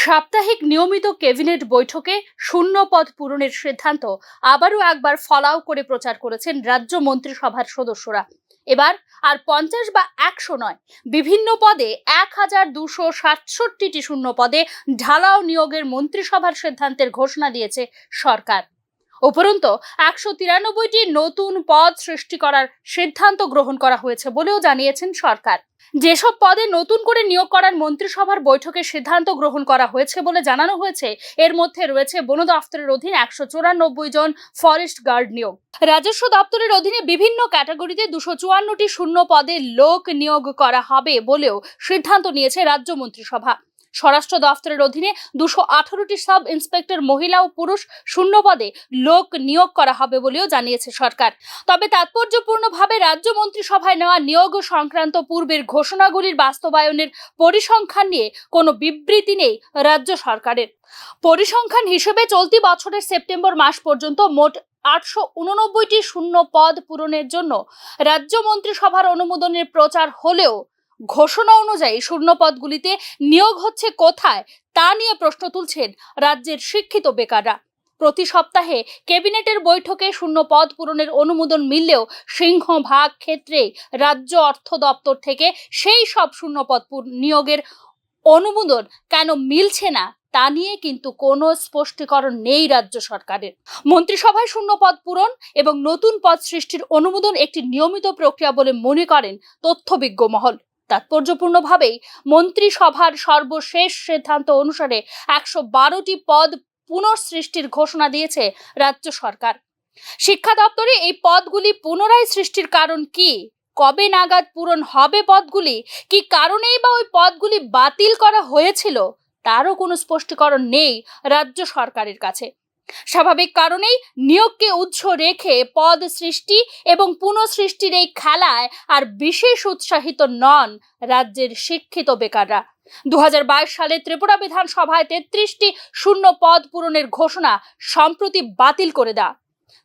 সাপ্তাহিক নিয়মিত ক্যাবিনেট বৈঠকে শূন্য পদ পূরণের সিদ্ধান্ত আবারও একবার ফলাও করে প্রচার করেছেন রাজ্য মন্ত্রিসভার সদস্যরা। এবার আর 50 বা 100 নয়, বিভিন্ন পদে 1267টি শূন্য পদে ঢালাও নিয়োগের মন্ত্রিসভার সিদ্ধান্তের ঘোষণা দিয়েছে সরকার। উপরন্তু 193টি নতুন পদ সৃষ্টি করার সিদ্ধান্ত গ্রহণ করা হয়েছে বলেও জানিয়েছেন সরকার। যেসব পদে নতুন করে নিয়োগ করার মন্ত্রিসভার বৈঠকে সিদ্ধান্ত গ্রহণ করা হয়েছে বলে জানানো হয়েছে, এর মধ্যে রয়েছে বন দপ্তরের অধীনে 194 জন ফরেস্ট গার্ড নিয়োগ, রাজস্ব দপ্তরের অধীনে বিভিন্ন ক্যাটাগরিতে 254টি শূন্য পদে লোক নিয়োগ করা হবে বলেও সিদ্ধান্ত নিয়েছে রাজ্য মন্ত্রিসভা। স্বরাষ্ট্র দপ্তরের অধীনে 218টি সাব ইন্সপেক্টর মহিলা ও পুরুষ শূন্য পদে লোক নিয়োগ করা হবে বলেও জানিয়েছে সরকার। তবে তাৎপর্যপূর্ণভাবে রাজ্য মন্ত্রিসভায় নেওয়া নিয়োগ সংক্রান্ত পূর্বের ঘোষণাগুলির বাস্তবায়নের পরিসংখ্যান নিয়ে কোনো বিবৃতি নেই রাজ্য সরকারের। পরিসংখ্যান হিসেবে চলতি বছরের সেপ্টেম্বর মাস পর্যন্ত মোট 889টি শূন্য পদ পূরণের জন্য রাজ্য মন্ত্রিসভার অনুমোদনের প্রচার হলেও ঘোষণা অনুযায়ী শূন্য পদগুলিতে নিয়োগ হচ্ছে কোথায় তা নিয়ে প্রশ্ন তুলছেন রাজ্যের শিক্ষিত বেকাররা। প্রতি সপ্তাহে ক্যাবিনেটের বৈঠকে শূন্য পদ পূরণের অনুমোদন মিললেও সিংহভাগ ক্ষেত্রে রাজ্য অর্থ দপ্তর থেকে সেই সব শূন্য পদ নিয়োগের অনুমোদন কেন মিলছে না তা নিয়ে কিন্তু কোনো স্পষ্টীকরণ নেই রাজ্য সরকারের। মন্ত্রিসভায় শূন্য পদ পূরণ এবং নতুন পদ সৃষ্টির অনুমোদন একটি নিয়মিত প্রক্রিয়া বলে মনে করেন তথ্যবিজ্ঞ মহল। তাৎপর্যপূর্ণভাবেই মন্ত্রিসভার সর্বশেষ সিদ্ধান্ত অনুসারে 112টি পদ পুনঃসৃষ্টির ঘোষণা দিয়েছে রাজ্য সরকার। শিক্ষা দপ্তরে এই পদগুলি পুনরায় সৃষ্টির কারণ কি, কবে নাগাদ পূরণ হবে পদগুলি, কি কারণেই বা ওই পদগুলি বাতিল করা হয়েছিল তারও কোনো স্পষ্টীকরণ নেই রাজ্য সরকারের কাছে। স্বাভাবিক কারণেই নিয়োগকে উৎস রেখে পদ সৃষ্টি এবং পুনঃসৃষ্টির এই খেলায় আর বিশেষ উৎসাহিত নন রাজ্যের শিক্ষিত বেকাররা। 2022 সালে ত্রিপুরা বিধানসভায় 33টি শূন্য পদ পূরণের ঘোষণা সম্প্রতি বাতিল করে দেয়া।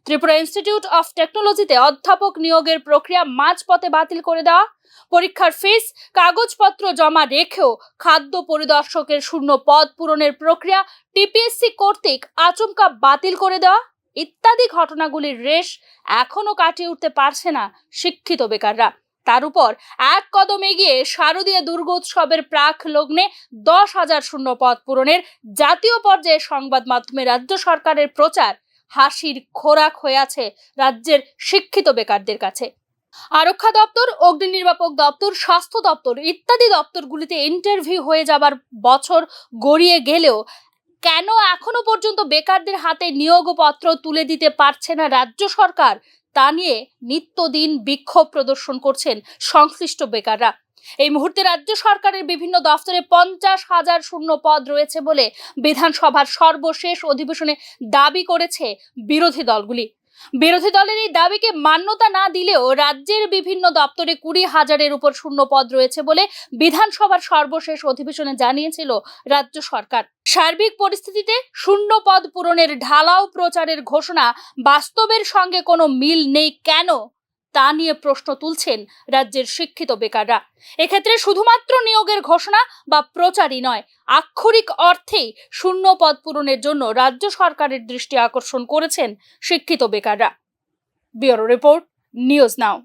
ত্রিপুরা ইনস্টিটিউট অফ টেকনোলজিতে অধ্যাপক নিয়োগের প্রক্রিয়া মাঝপথে বাতিল করে দেওয়া, পরীক্ষার ফিস কাগজপত্র জমা রেখেও খাদ্য পরিদর্শকের শূন্য পদ পূরণের প্রক্রিয়া টিপিএসসি কর্তৃক আচমকা বাতিল করে দেওয়া ইত্যাদি ঘটনাগুলির রেশ এখনো কাটিয়ে উঠতে পারছে না শিক্ষিত বেকাররা। তার উপর এক কদম এগিয়ে শারদীয় দুর্গোৎসবের প্রাক লগ্নে 10,000 শূন্য পদ পূরণের জাতীয় পর্যায়ে সংবাদ মাধ্যমে রাজ্য সরকারের প্রচার হাসির খোরাক হয়ে আছে রাজ্যের শিক্ষিত বেকারদের কাছে। আরক্ষা দপ্তর, অগ্নি নির্বাপক দপ্তর, স্বাস্থ্য দপ্তর ইত্যাদি দপ্তরগুলিতে ইন্টারভিউ হয়ে যাবার বছর গড়িয়ে গেলেও কেন এখনো পর্যন্ত বেকারদের হাতে নিয়োগপত্র তুলে দিতে পারছে না রাজ্য সরকার তা নিয়ে নিত্যদিন বিক্ষোভ প্রদর্শন করছেন সংশ্লিষ্ট বেকাররা। এই মুহূর্তে রাজ্য সরকারের বিভিন্ন দফতরে 50,000 শূন্য পদ রয়েছে বলে বিধানসভার সর্বশেষ অধিবেশনে দাবি করেছে বিরোধী দলগুলি। বিরোধী দলের এই দাবিকে মান্যতা না দিলেও রাজ্যের বিভিন্ন দপ্তরে 20,000-এর উপর শূন্য পদ রয়েছে বলে বিধানসভার সর্বশেষ অধিবেশনে জানিয়েছিল রাজ্য সরকার। সার্বিক পরিস্থিতিতে শূন্য পদ পূরণের ঢালাও প্রচারের ঘোষণা বাস্তবের সঙ্গে কোনো মিল নেই কেন তা নিয়ে প্রশ্ন তুলছেন রাজ্যের শিক্ষিত বেকাররা। এক্ষেত্রে শুধুমাত্র নিয়োগের ঘোষণা বা প্রচারই নয়, আক্ষরিক অর্থেই শূন্য পদ পূরণের জন্য রাজ্য সরকারের দৃষ্টি আকর্ষণ করেছেন শিক্ষিত বেকাররা। ব্যুরো রিপোর্ট, নিউজ নাও।